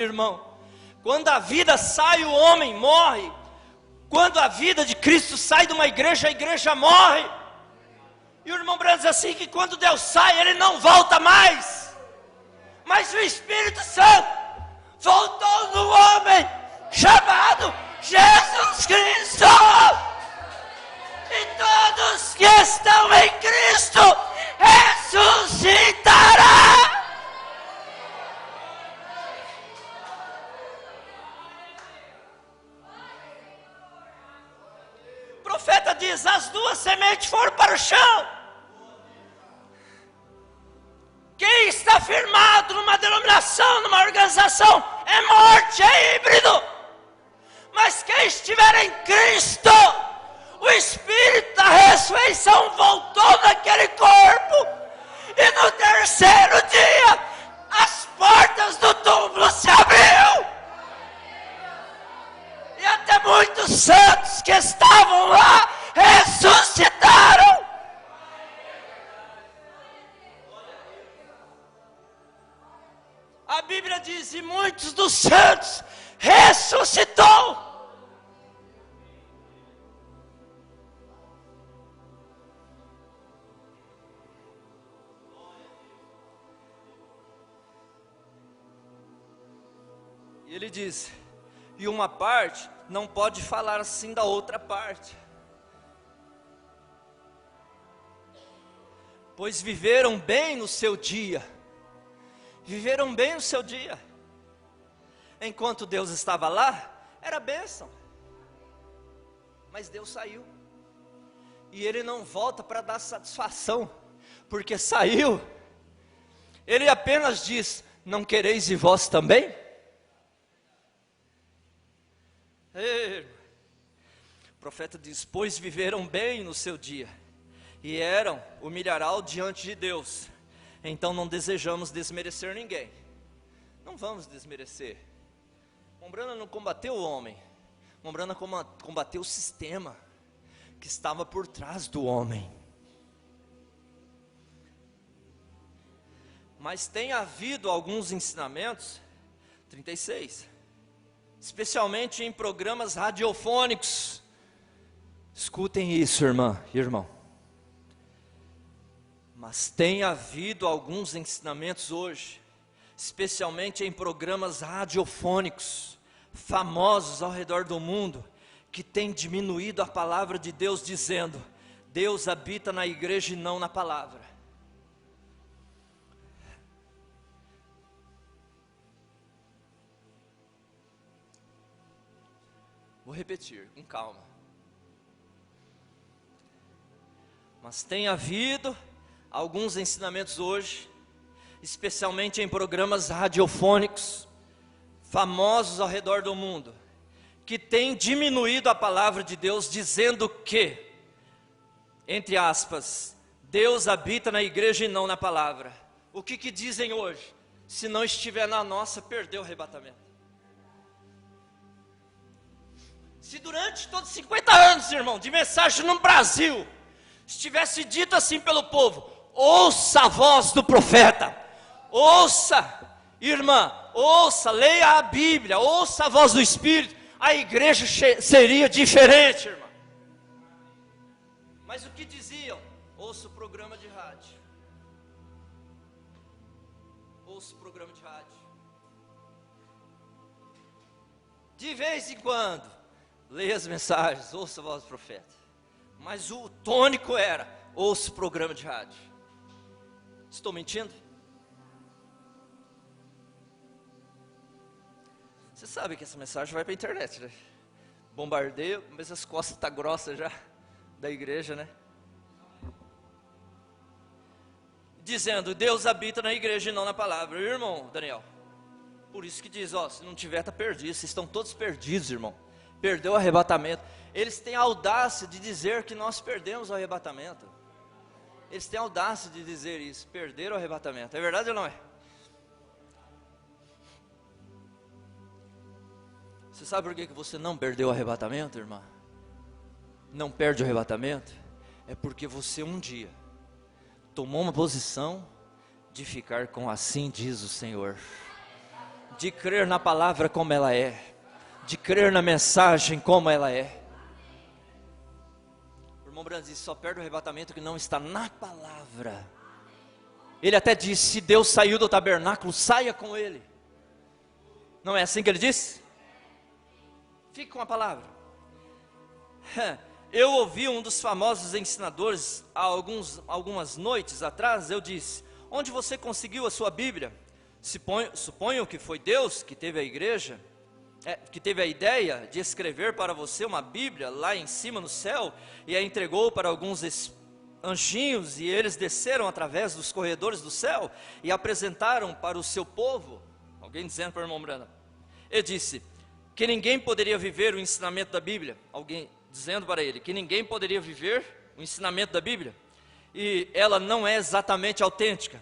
irmão. Quando a vida sai, o homem morre. Quando a vida de Cristo sai de uma igreja, a igreja morre. E o irmão Branham diz assim, que quando Deus sai, Ele não volta mais. Mas o Espírito Santo voltou no homem, chamado Jesus Cristo. E todos que estão em Cristo, ressuscitarão. O profeta diz, as duas sementes foram para o chão. Quem está firmado numa denominação, numa organização, é morte, é híbrido. Mas quem estiver em Cristo, o Espírito da ressurreição voltou naquele corpo. E no terceiro dia, as portas do túmulo se abriu. E até muitos santos que estavam lá ressuscitaram. A Bíblia diz, e muitos dos santos ressuscitou. E ele diz, e uma parte não pode falar assim da outra parte, pois viveram bem no seu dia. Viveram bem o seu dia. Enquanto Deus estava lá, era bênção. Mas Deus saiu. E Ele não volta para dar satisfação, porque saiu. Ele apenas diz, não quereis e vós também? Ei, o profeta diz, pois viveram bem no seu dia, e eram o milharal diante de Deus. Então não desejamos desmerecer ninguém. Não vamos desmerecer. Mombrana não combateu o homem. Mombrana combateu o sistema que estava por trás do homem. Mas tem havido alguns ensinamentos, 36, especialmente em programas radiofônicos. Escutem isso, irmã e irmão. Mas tem havido alguns ensinamentos hoje, especialmente em programas radiofônicos, famosos ao redor do mundo, que tem diminuído a palavra de Deus, dizendo, Deus habita na igreja e não na palavra. Vou repetir, com calma. Mas tem havido alguns ensinamentos hoje, especialmente em programas radiofônicos, famosos ao redor do mundo, que tem diminuído a palavra de Deus, dizendo que, entre aspas, Deus habita na igreja e não na palavra. O que dizem hoje? Se não estiver na nossa, perdeu o arrebatamento. Se durante todos 50 anos, irmão, de mensagem no Brasil, estivesse dito assim pelo povo, ouça a voz do profeta, ouça, irmã, ouça, leia a Bíblia, ouça a voz do Espírito, a igreja seria diferente, irmã. Mas o que diziam? Ouça o programa de rádio. Ouça o programa de rádio. De vez em quando, leia as mensagens, ouça a voz do profeta. Mas o tônico era, ouça o programa de rádio. Estou mentindo? Você sabe que essa mensagem vai para a internet, né? Bombardeio, mas as costas estão grossas já, da igreja, né? Dizendo, Deus habita na igreja e não na palavra. Irmão, Daniel, por isso que diz, ó, se não tiver está perdido, vocês estão todos perdidos, irmão. Perdeu o arrebatamento. Eles têm a audácia de dizer que nós perdemos o arrebatamento. Eles têm a audácia de dizer isso, perderam o arrebatamento. É verdade ou não é? Você sabe por que você não perdeu o arrebatamento, irmã? Não perde o arrebatamento? É porque você um dia tomou uma posição de ficar com assim diz o Senhor. de crer na palavra como ela é, de crer na mensagem como ela é. O irmão Branham diz, só perde o arrebatamento que não está na palavra. Ele até disse, se Deus saiu do tabernáculo, saia com ele. Não é assim que ele disse? Fique com a palavra. Eu ouvi um dos famosos ensinadores, há algumas noites atrás, eu disse, onde você conseguiu a sua Bíblia? Suponho que foi Deus que teve a igreja, que teve a ideia de escrever para você uma Bíblia lá em cima no céu, e a entregou para alguns anjinhos, e eles desceram através dos corredores do céu, e apresentaram para o seu povo, alguém dizendo para o irmão Branham, ele disse, que ninguém poderia viver o ensinamento da Bíblia, alguém dizendo para ele, que ninguém poderia viver o ensinamento da Bíblia, e ela não é exatamente autêntica,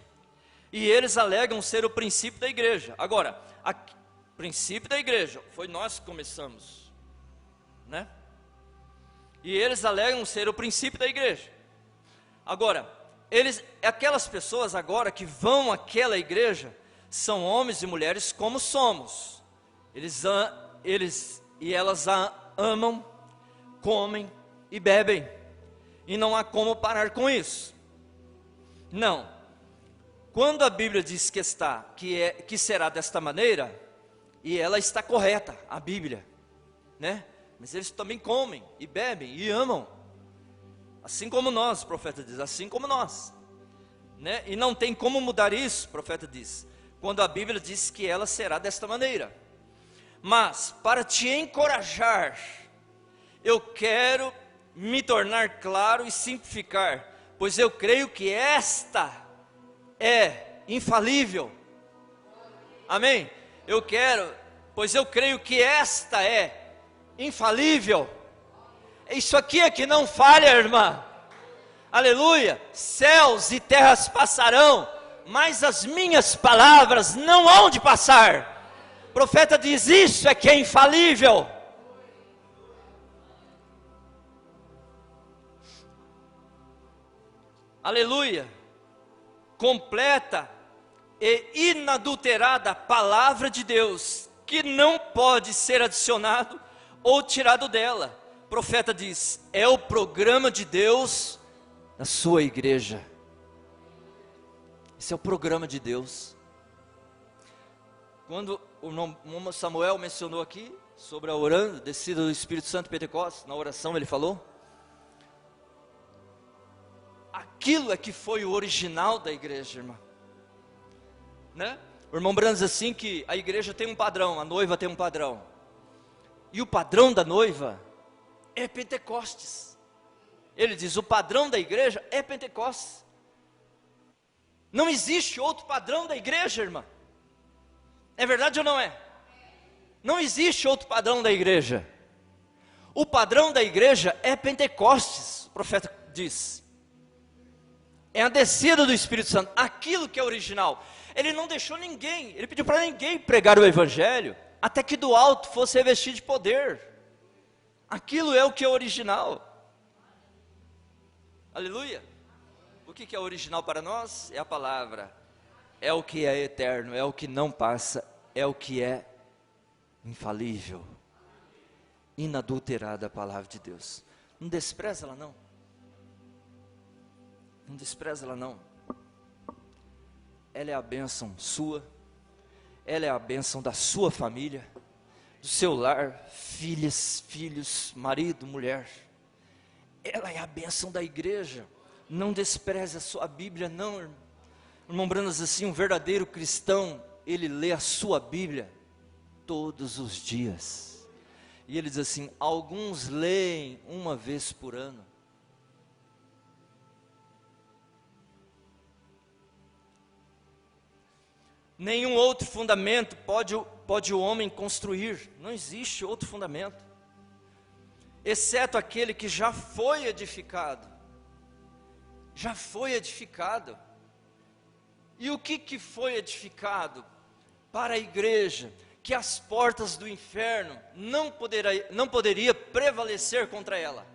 e eles alegam ser o princípio da igreja. Agora, o princípio da igreja, foi nós que começamos, né? E eles alegam ser o princípio da igreja. Agora, aquelas pessoas agora que vão àquela igreja, são homens e mulheres como somos, elas a amam, comem e bebem, e não há como parar com isso. Não. Quando a Bíblia diz que será desta maneira, e ela está correta, a Bíblia, né? Mas eles também comem e bebem e amam, assim como nós, o profeta diz, assim como nós, né? E não tem como mudar isso, o profeta diz, quando a Bíblia diz que ela será desta maneira. Mas, para te encorajar, eu quero me tornar claro e simplificar, pois eu creio que esta é infalível. Amém? Pois eu creio que esta é infalível. Isso aqui é que não falha, irmã. Aleluia. Céus e terras passarão, mas as minhas palavras não hão de passar. O profeta diz, isso é que é infalível. Aleluia. Completa e inadulterada palavra de Deus, que não pode ser adicionado ou tirado dela. O profeta diz, é o programa de Deus na sua igreja. Esse é o programa de Deus. Quando o irmão Samuel mencionou aqui sobre a descida do Espírito Santo Pentecostes, na oração ele falou, aquilo é que foi o original da igreja, irmã, né? O irmão Branham diz assim que a igreja tem um padrão, a noiva tem um padrão, e o padrão da noiva é Pentecostes. Ele diz, o padrão da igreja é Pentecostes. Não existe outro padrão da igreja, irmã. É verdade ou não é? Não existe outro padrão da igreja. O padrão da igreja é Pentecostes, o profeta diz. É a descida do Espírito Santo, aquilo que é original. Ele não deixou ninguém, ele pediu para ninguém pregar o evangelho, até que do alto fosse revestido de poder. Aquilo é o que é original. Aleluia. O que é original para nós? É a palavra. É o que é eterno, é o que não passa, é o que é infalível, inadulterada a palavra de Deus. Não despreza ela não. Não despreza ela não. Ela é a bênção sua, ela é a bênção da sua família, do seu lar, filhas, filhos, marido, mulher. Ela é a bênção da igreja. Não despreze a sua Bíblia não, irmão. Irmão Branham diz assim, um verdadeiro cristão, ele lê a sua Bíblia todos os dias. E ele diz assim, alguns leem uma vez por ano. Nenhum outro fundamento pode o homem construir. Não existe outro fundamento, exceto aquele que já foi edificado. Já foi edificado. E o que foi edificado? Para a igreja, que as portas do inferno não poderia prevalecer contra ela.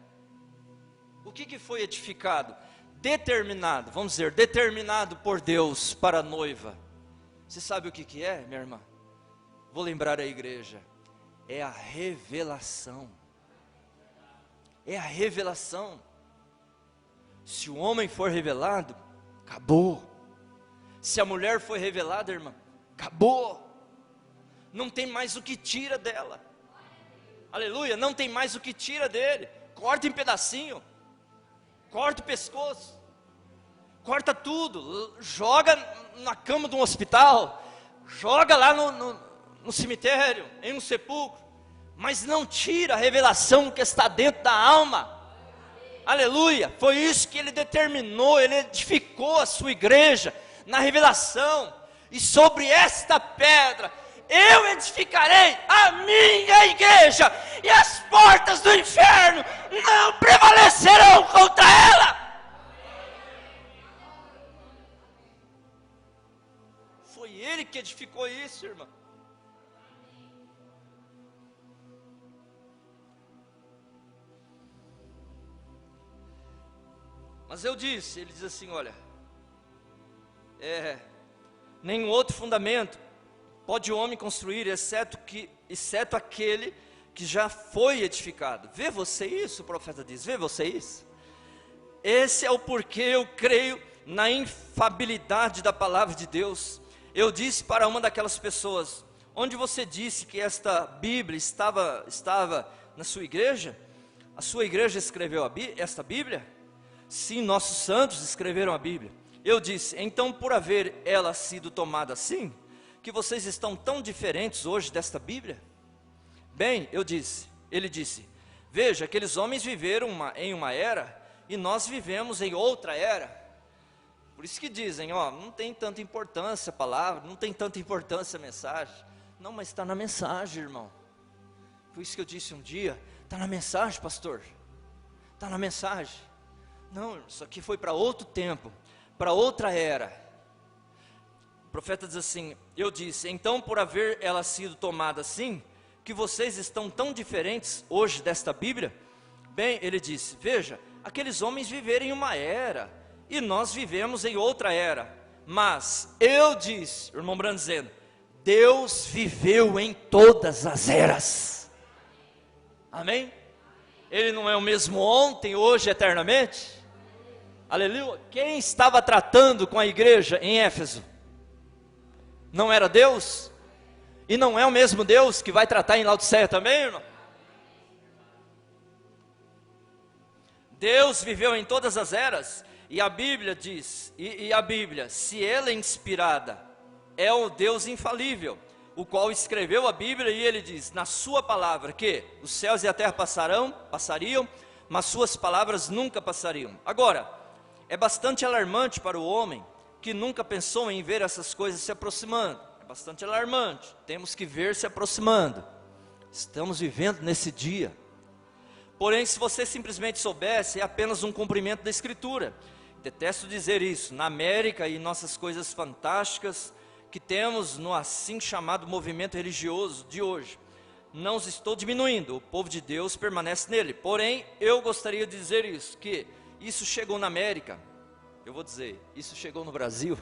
O que foi edificado? Determinado, vamos dizer, determinado por Deus para a noiva. Você sabe o que é, minha irmã? vou lembrar a igreja, é a revelação. É a revelação. Se o homem for revelado, acabou. Se a mulher for revelada, irmã, acabou. Não tem mais o que tira dela. Aleluia, não tem mais o que tira dele. Corta em pedacinho, corta o pescoço, corta tudo, joga na cama de um hospital, joga lá no cemitério, em um sepulcro, mas não tira a revelação que está dentro da alma. Aleluia, foi isso que ele determinou, ele edificou a sua igreja na revelação, e sobre esta pedra eu edificarei a minha igreja, e as portas do inferno não prevalecerão contra ela. Foi ele que edificou isso, irmã. Mas eu disse, ele diz assim, olha, nenhum outro fundamento pode o homem construir, exceto aquele que já foi edificado. Vê você isso, o profeta diz, vê você isso? Esse é o porquê eu creio na infalibilidade da palavra de Deus. Eu disse para uma daquelas pessoas, onde você disse que esta Bíblia estava na sua igreja? A sua igreja escreveu esta Bíblia? Sim, nossos santos escreveram a Bíblia. Eu disse, então por haver ela sido tomada assim, que vocês estão tão diferentes hoje desta Bíblia? Bem, ele disse, veja, aqueles homens viveram em uma era, e nós vivemos em outra era. Por isso que dizem, não tem tanta importância a palavra, não tem tanta importância a mensagem. Não, mas está na mensagem, irmão. Foi isso que eu disse um dia, está na mensagem, pastor, está na mensagem. Não, isso aqui foi para outro tempo, para outra era. O profeta diz assim, eu disse, então por haver ela sido tomada assim, que vocês estão tão diferentes hoje desta Bíblia? Bem, ele disse, veja, aqueles homens viveram em uma era, e nós vivemos em outra era. Mas eu disse, o irmão Branham dizendo, Deus viveu em todas as eras. Amém? Ele não é o mesmo ontem, hoje, eternamente? Aleluia. Quem estava tratando com a igreja em Éfeso? Não era Deus? E não é o mesmo Deus que vai tratar em Laodiceia também, irmão? Deus viveu em todas as eras, e a Bíblia diz, e a Bíblia, se ela é inspirada, é o Deus infalível, o qual escreveu a Bíblia, e ele diz, na sua palavra, que os céus e a terra passariam, mas suas palavras nunca passariam. Agora, é bastante alarmante para o homem, que nunca pensou em ver essas coisas se aproximando. É bastante alarmante, temos que ver se aproximando. Estamos vivendo nesse dia. Porém, se você simplesmente soubesse, é apenas um cumprimento da Escritura. Detesto dizer isso, na América e nossas coisas fantásticas que temos no assim chamado movimento religioso de hoje, não os estou diminuindo, o povo de Deus permanece nele. Porém, eu gostaria de dizer isso, que isso chegou na América, eu vou dizer, isso chegou no Brasil,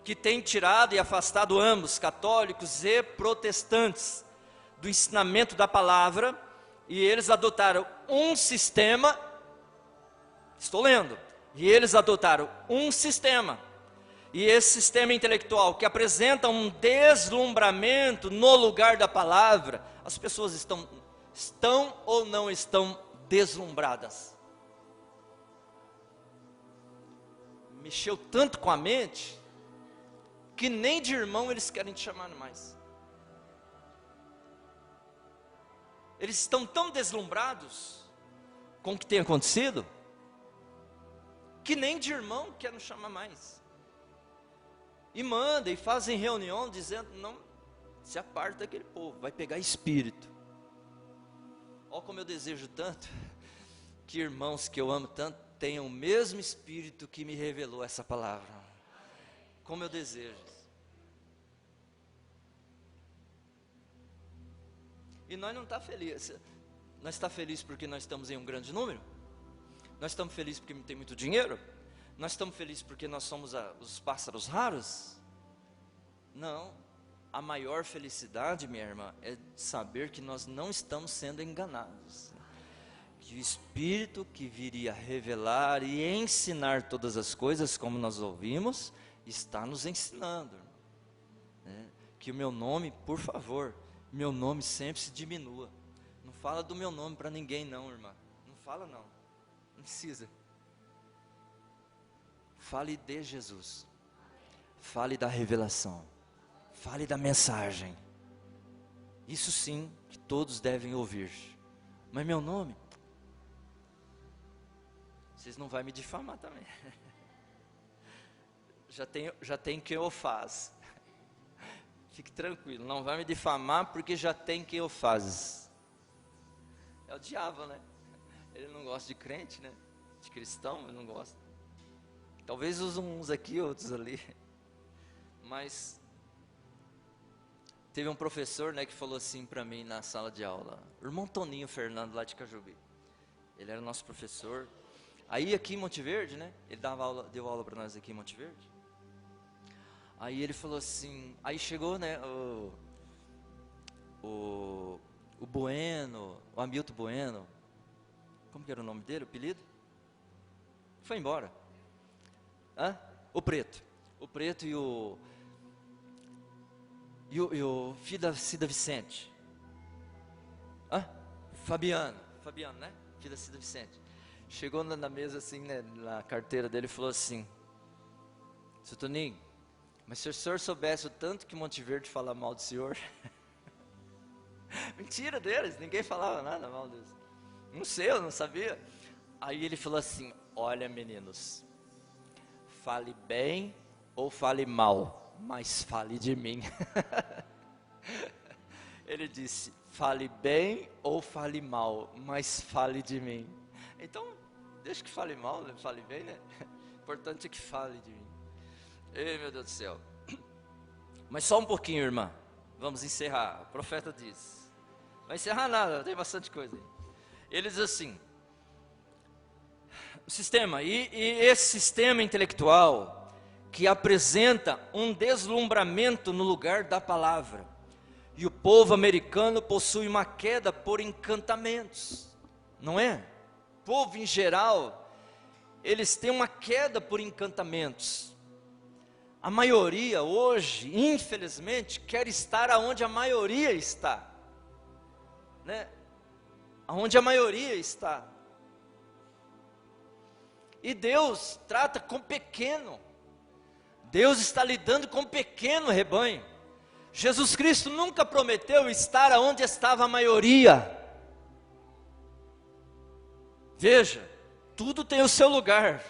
que tem tirado e afastado ambos, católicos e protestantes, do ensinamento da palavra, e eles adotaram um sistema, estou lendo, e eles adotaram um sistema, e esse sistema intelectual que apresenta um deslumbramento no lugar da palavra, as pessoas estão ou não estão deslumbradas? Mexeu tanto com a mente, que nem de irmão eles querem te chamar mais. Eles estão tão deslumbrados com o que tem acontecido, que nem de irmão querem nos chamar mais. E mandam e fazem reunião dizendo, não, se aparta daquele povo, vai pegar espírito. Olha como eu desejo tanto, que irmãos que eu amo tanto, tenham o mesmo espírito que me revelou essa palavra. Como eu desejo. E nós não estamos felizes. Nós estamos felizes porque nós estamos em um grande número? Nós estamos felizes porque tem muito dinheiro? Nós estamos felizes porque nós somos os pássaros raros? Não. A maior felicidade, minha irmã, é saber que nós não estamos sendo enganados. Que o Espírito que viria revelar e ensinar todas as coisas, como nós ouvimos, está nos ensinando. Né? Que o meu nome, por favor, meu nome sempre se diminua. Não fala do meu nome para ninguém não, irmã. Não fala não. Não precisa. Fale de Jesus. Fale da revelação. Fale da mensagem. Isso sim que todos devem ouvir. Mas meu nome, vocês não vão me difamar também. Já tem quem o faz. Fique tranquilo, não vai me difamar porque já tem quem o faz. É o diabo, né? Ele não gosta de crente, né? De cristão, ele não gosta. Talvez uns aqui, outros ali. Mas teve um professor, né, que falou assim para mim na sala de aula. O irmão Toninho Fernando, lá de Cajubi. Ele era nosso professor. Aí aqui em Monte Verde, né? Ele deu aula para nós aqui em Monte Verde. Aí ele falou assim, aí chegou, né, o Bueno, o Hamilton Bueno, como que era o nome dele, o apelido? Foi embora. O Preto e o filho da Cida Vicente. Fabiano, né, filho da Cida Vicente. Chegou na mesa assim, né, na carteira dele e falou assim, seu Toninho, mas se o senhor soubesse o tanto que Monte Verde fala mal do senhor. Mentira deles, ninguém falava nada mal deles. Não sei, eu não sabia. Aí ele falou assim, olha meninos, fale bem ou fale mal, mas fale de mim. Ele disse, fale bem ou fale mal, mas fale de mim. Então, deixa que fale mal, né? Fale bem, né? O importante é que fale de mim. Ei, meu Deus do céu. Mas só um pouquinho, irmã. Vamos encerrar. O profeta diz. Não vai encerrar nada, tem bastante coisa aí. Ele diz assim. O sistema, e esse sistema intelectual que apresenta um deslumbramento no lugar da palavra. E o povo americano possui uma queda por encantamentos. Não é? O povo em geral, eles têm uma queda por encantamentos. A maioria hoje, infelizmente, quer estar aonde a maioria está, né? Aonde a maioria está. E Deus trata com pequeno. Deus está lidando com pequeno rebanho. Jesus Cristo nunca prometeu estar aonde estava a maioria. Veja, tudo tem o seu lugar.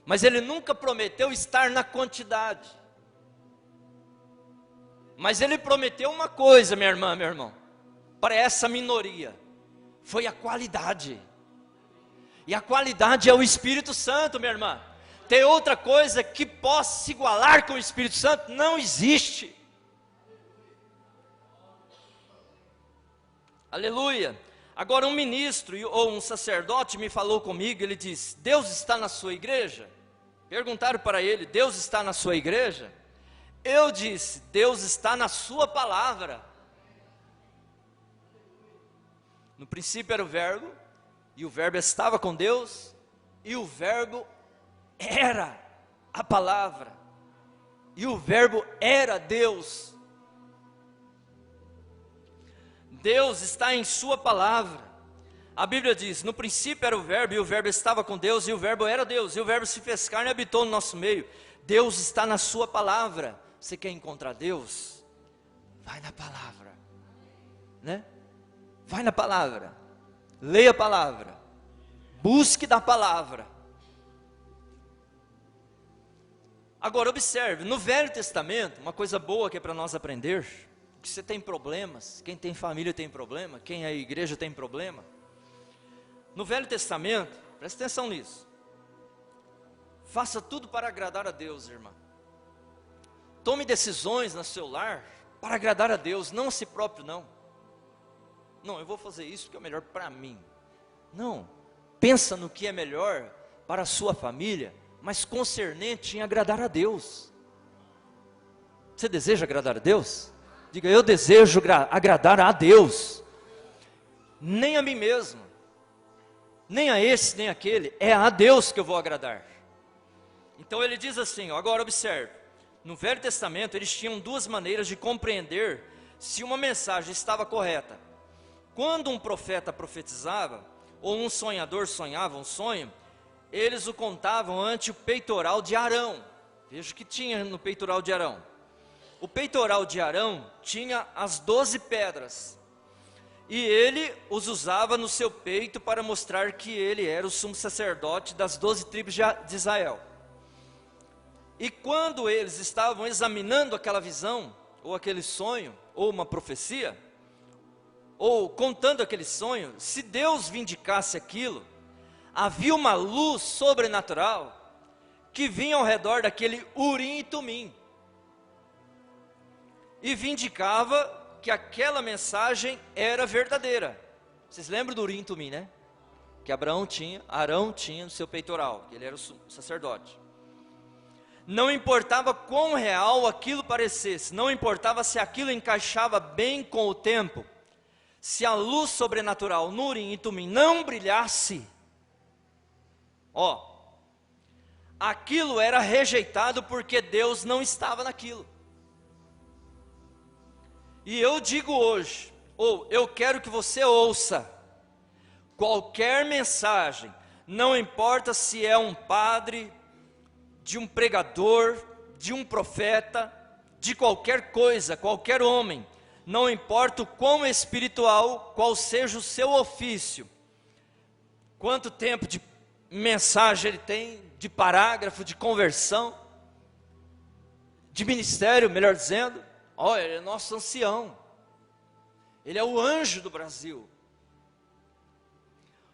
Mas Ele nunca prometeu estar na quantidade. Mas Ele prometeu uma coisa, minha irmã, meu irmão, para essa minoria, foi a qualidade. E a qualidade é o Espírito Santo, minha irmã. Tem outra coisa que possa se igualar com o Espírito Santo? Não existe. Aleluia. Agora um ministro ou um sacerdote me falou comigo, ele disse, Deus está na sua igreja? Perguntaram para ele, Deus está na sua igreja? Eu disse, Deus está na sua palavra. No princípio era o verbo, e o verbo estava com Deus, e o verbo era a palavra, e o verbo era Deus. Deus está em sua palavra. A Bíblia diz, no princípio era o verbo, e o verbo estava com Deus, e o verbo era Deus, e o verbo se fez carne e habitou no nosso meio. Deus está na sua palavra. Você quer encontrar Deus? Vai na palavra, né? Vai na palavra, leia a palavra, busque da palavra. Agora observe, no Velho Testamento, uma coisa boa que é para nós aprender, que você tem problemas, quem tem família tem problema, quem é igreja tem problema. No Velho Testamento, presta atenção nisso, faça tudo para agradar a Deus, irmã. Tome decisões no seu lar para agradar a Deus, não a si próprio, não. Não, eu vou fazer isso porque é melhor para mim. Não, pensa no que é melhor para a sua família, mas concernente em agradar a Deus. Você deseja agradar a Deus? Diga, eu desejo agradar a Deus. Nem a mim mesmo, nem a esse, nem aquele, é a Deus que eu vou agradar. Então ele diz assim, ó, agora observe, no Velho Testamento eles tinham duas maneiras de compreender se uma mensagem estava correta. Quando um profeta profetizava, ou um sonhador sonhava um sonho, eles o contavam ante o peitoral de Arão. Veja o que tinha no peitoral de Arão. O peitoral de Arão tinha as 12 pedras, e ele os usava no seu peito para mostrar que ele era o sumo sacerdote das 12 tribos de Israel. E quando eles estavam examinando aquela visão, ou aquele sonho, ou uma profecia, ou contando aquele sonho, se Deus vindicasse aquilo, havia uma luz sobrenatural que vinha ao redor daquele Urim e Tumim, e vindicava que aquela mensagem era verdadeira. Vocês lembram do Urim e Tumim, né? Que Arão tinha no seu peitoral, que ele era o sacerdote. Não importava quão real aquilo parecesse, não importava se aquilo encaixava bem com o tempo, se a luz sobrenatural no Urim e Tumim não brilhasse, aquilo era rejeitado porque Deus não estava naquilo. E eu digo hoje, ou eu quero que você ouça, qualquer mensagem, não importa se é um padre, de um pregador, de um profeta, de qualquer coisa, qualquer homem, não importa o quão espiritual, qual seja o seu ofício, quanto tempo de mensagem ele tem, de parágrafo, de conversão, de ministério, melhor dizendo, ele é nosso ancião, ele é o anjo do Brasil.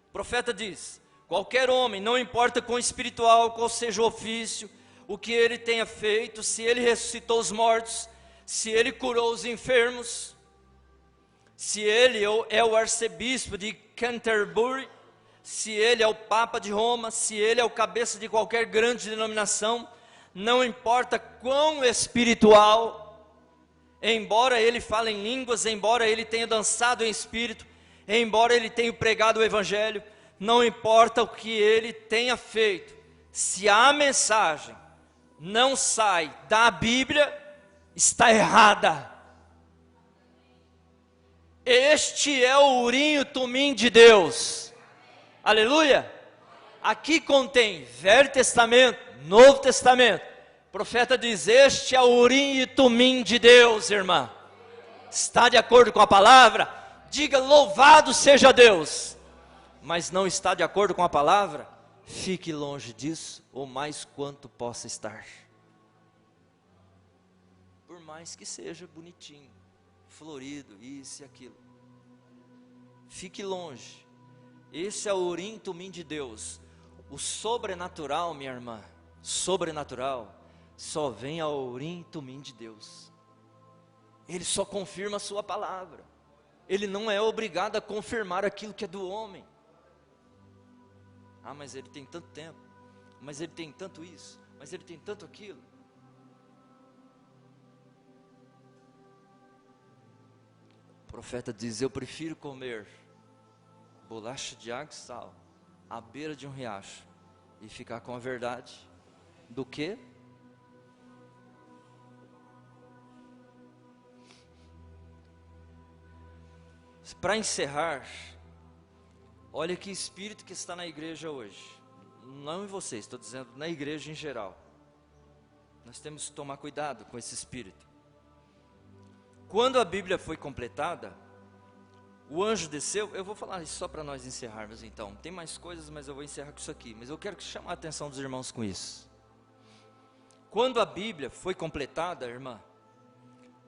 O profeta diz, qualquer homem, não importa quão espiritual, qual seja o ofício, o que ele tenha feito, se ele ressuscitou os mortos, se ele curou os enfermos, se ele é o arcebispo de Canterbury, se ele é o papa de Roma, se ele é o cabeça de qualquer grande denominação, não importa quão espiritual, embora ele fale em línguas, embora ele tenha dançado em espírito, embora ele tenha pregado o evangelho, não importa o que ele tenha feito, se a mensagem não sai da Bíblia, está errada. Este é o Urim e o Tumim de Deus. Aleluia. Aqui contém Velho Testamento, Novo Testamento. O profeta diz, este é o Urim e Tumim de Deus, irmã. Está de acordo com a palavra? Diga, louvado seja Deus. Mas não está de acordo com a palavra? Fique longe disso, ou mais quanto possa estar. Por mais que seja bonitinho, florido, isso e aquilo. Fique longe. Esse é o Urim e Tumim de Deus. O sobrenatural, minha irmã, sobrenatural, só vem ao Urim e Tumim de Deus. Ele só confirma a sua palavra. Ele não é obrigado a confirmar aquilo que é do homem. Mas ele tem tanto tempo, mas ele tem tanto isso, mas ele tem tanto aquilo. O profeta diz, eu prefiro comer bolacha de água e sal à beira de um riacho e ficar com a verdade, do que para encerrar, olha que espírito que está na igreja hoje, não em vocês, estou dizendo na igreja em geral. Nós temos que tomar cuidado com esse espírito. Quando a Bíblia foi completada, o anjo desceu, eu vou falar isso só para nós encerrarmos então, tem mais coisas, mas eu vou encerrar com isso aqui, mas eu quero chamar a atenção dos irmãos com isso. Quando a Bíblia foi completada, irmã,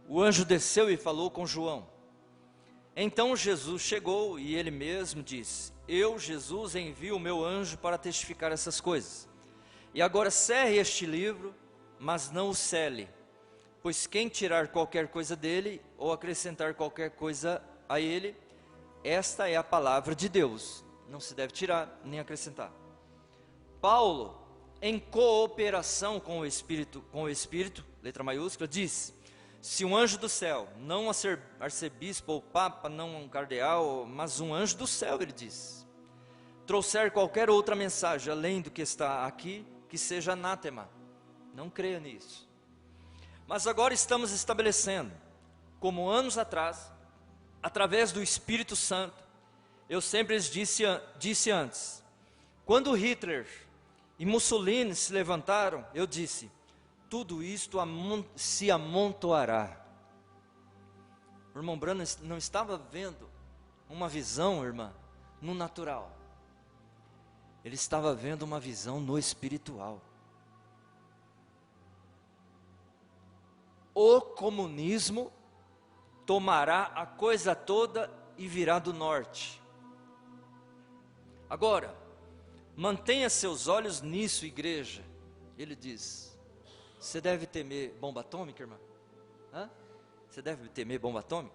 o anjo desceu e falou com João. Então Jesus chegou e ele mesmo disse, eu, Jesus, envio o meu anjo para testificar essas coisas. E agora cerre este livro, mas não o cele, pois quem tirar qualquer coisa dele, ou acrescentar qualquer coisa a ele, esta é a palavra de Deus, não se deve tirar nem acrescentar. Paulo, em cooperação com o Espírito, letra maiúscula, diz, Se um anjo do céu, não arcebispo ou papa, não um cardeal, mas um anjo do céu, ele diz, trouxer qualquer outra mensagem além do que está aqui, que seja anátema. Não creia nisso. Mas agora estamos estabelecendo, como anos atrás, através do Espírito Santo, eu sempre lhes disse antes, quando Hitler e Mussolini se levantaram, eu disse, tudo isto se amontoará. O irmão Branham não estava vendo uma visão, irmã, no natural. Ele estava vendo uma visão no espiritual. O comunismo tomará a coisa toda e virá do norte. Agora, mantenha seus olhos nisso, igreja. Ele diz, você deve temer bomba atômica, irmã? Hã? Você deve temer bomba atômica?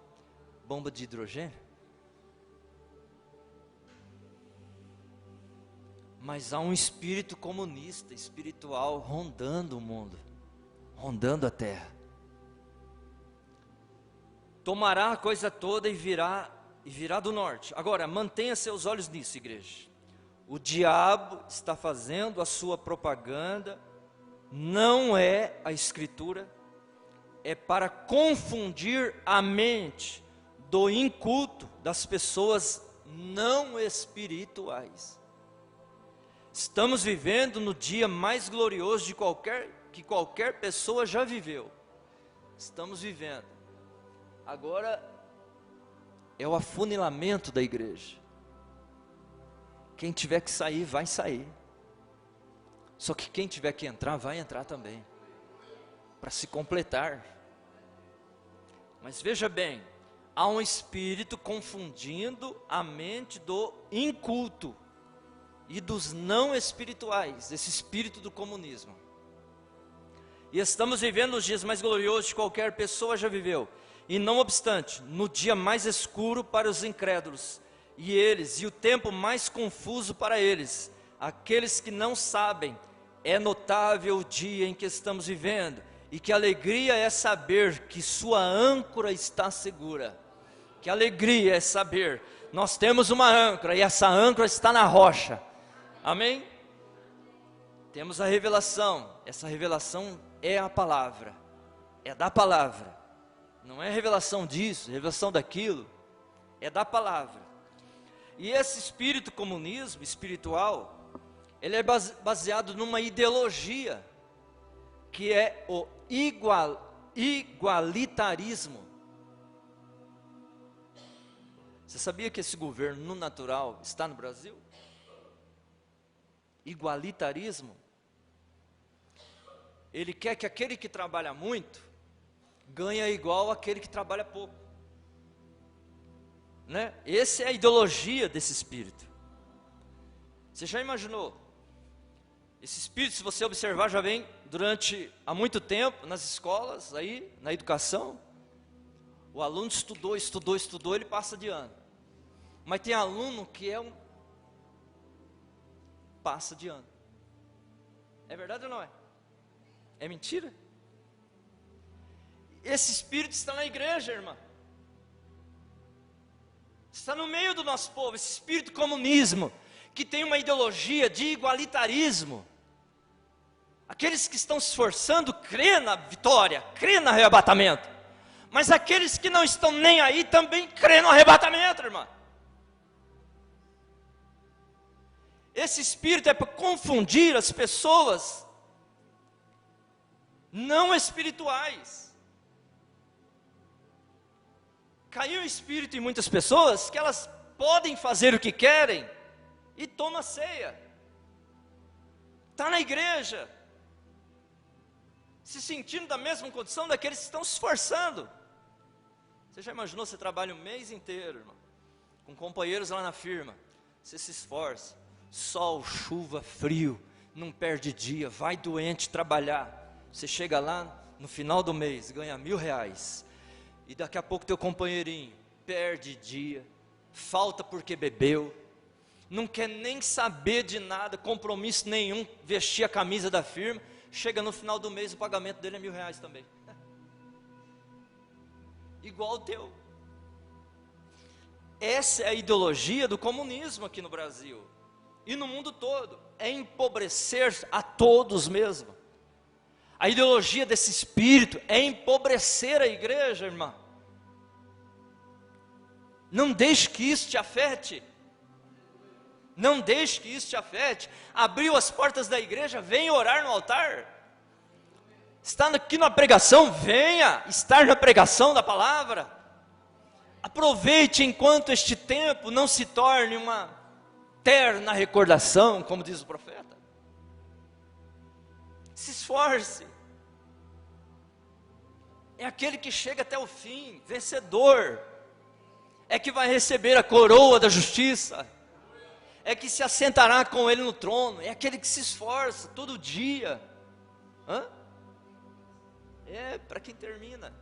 Bomba de hidrogênio? Mas há um espírito comunista, espiritual, rondando o mundo, rondando a terra. Tomará a coisa toda e virá do norte. Agora, mantenha seus olhos nisso, igreja. O diabo está fazendo a sua propaganda, não é a Escritura, é para confundir a mente do inculto, das pessoas não espirituais. Estamos vivendo no dia mais glorioso que qualquer pessoa já viveu. Estamos vivendo. Agora é o afunilamento da igreja. Quem tiver que sair, vai sair. Só que quem tiver que entrar, vai entrar também. Para se completar. Mas veja bem, há um espírito confundindo a mente do inculto e dos não espirituais, esse espírito do comunismo. E estamos vivendo os dias mais gloriosos que qualquer pessoa já viveu. E não obstante, no dia mais escuro para os incrédulos, e o tempo mais confuso para eles, aqueles que não sabem, é notável o dia em que estamos vivendo, e que alegria é saber que sua âncora está segura. Que alegria é saber, nós temos uma âncora, e essa âncora está na rocha. Amém? Temos a revelação, essa revelação é a palavra, é da palavra. Não é revelação disso, revelação daquilo, é da palavra. E esse espírito comunismo espiritual, ele é baseado numa ideologia, que é o igualitarismo. Você sabia que esse governo no natural está no Brasil? Igualitarismo. Ele quer que aquele que trabalha muito ganha igual aquele que trabalha pouco, né? Essa é a ideologia desse espírito. Você já imaginou? Esse espírito, se você observar, já vem há muito tempo nas escolas, aí, na educação. O aluno estudou, ele passa de ano. Mas tem aluno que passa de ano. É verdade ou não é? É mentira? Esse espírito está na igreja, irmã. Está no meio do nosso povo, esse espírito comunismo, que tem uma ideologia de igualitarismo. Aqueles que estão se esforçando, crê na vitória, crê no arrebatamento. Mas aqueles que não estão nem aí, também crê no arrebatamento, irmã. Esse espírito é para confundir as pessoas não espirituais. Caiu o espírito em muitas pessoas que elas podem fazer o que querem e toma ceia. Está na igreja, se sentindo da mesma condição daqueles que estão se esforçando. Você já imaginou, você trabalha um mês inteiro, irmão, com companheiros lá na firma, você se esforça, sol, chuva, frio, não perde dia, vai doente trabalhar, você chega lá no final do mês, ganha R$1.000, e daqui a pouco teu companheirinho perde dia, falta porque bebeu, não quer nem saber de nada, compromisso nenhum, vestir a camisa da firma, chega no final do mês, o pagamento dele é R$1.000 também. igual ao teu. Essa é a ideologia do comunismo aqui no Brasil e no mundo todo, é empobrecer a todos mesmo. A ideologia desse espírito é empobrecer a igreja, irmã. Não deixe que isso te afete. Não deixe que isso te afete. Abriu as portas da igreja, venha orar no altar. Está aqui na pregação, venha estar na pregação da palavra. Aproveite enquanto este tempo não se torne uma eterna recordação, como diz o profeta. Se esforce. É aquele que chega até o fim, vencedor. É que vai receber a coroa da justiça. É que se assentará com ele no trono. É aquele que se esforça todo dia. É para quem termina.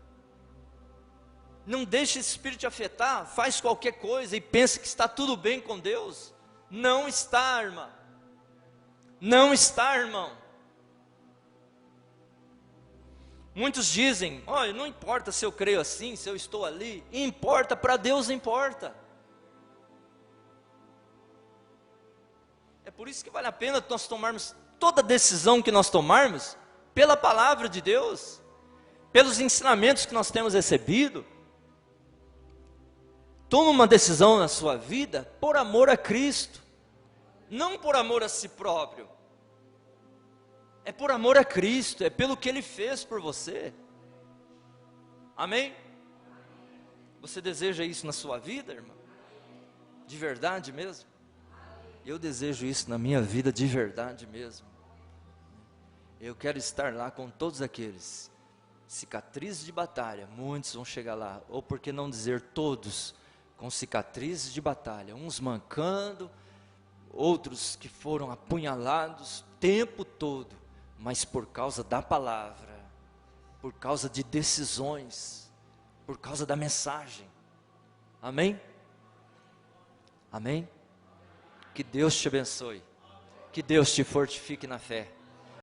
Não deixe esse espírito te afetar. Faz qualquer coisa e pensa que está tudo bem com Deus. Não está, irmã. Não está, irmão. Muitos dizem, olha, não importa se eu creio assim, se eu estou ali. Importa, para Deus importa. É por isso que vale a pena nós tomarmos toda decisão que nós tomarmos pela palavra de Deus, pelos ensinamentos que nós temos recebido. Tome uma decisão na sua vida por amor a Cristo, não por amor a si próprio. É por amor a Cristo, é pelo que Ele fez por você. Amém? Você deseja isso na sua vida, irmã? De verdade mesmo? Eu desejo isso na minha vida de verdade mesmo. Eu quero estar lá com todos aqueles cicatrizes de batalha. Muitos vão chegar lá, ou por que não dizer todos, com cicatrizes de batalha, uns mancando, outros que foram apunhalados o tempo todo, mas por causa da palavra, por causa de decisões, por causa da mensagem. Amém? Amém? Que Deus te abençoe, que Deus te fortifique na fé.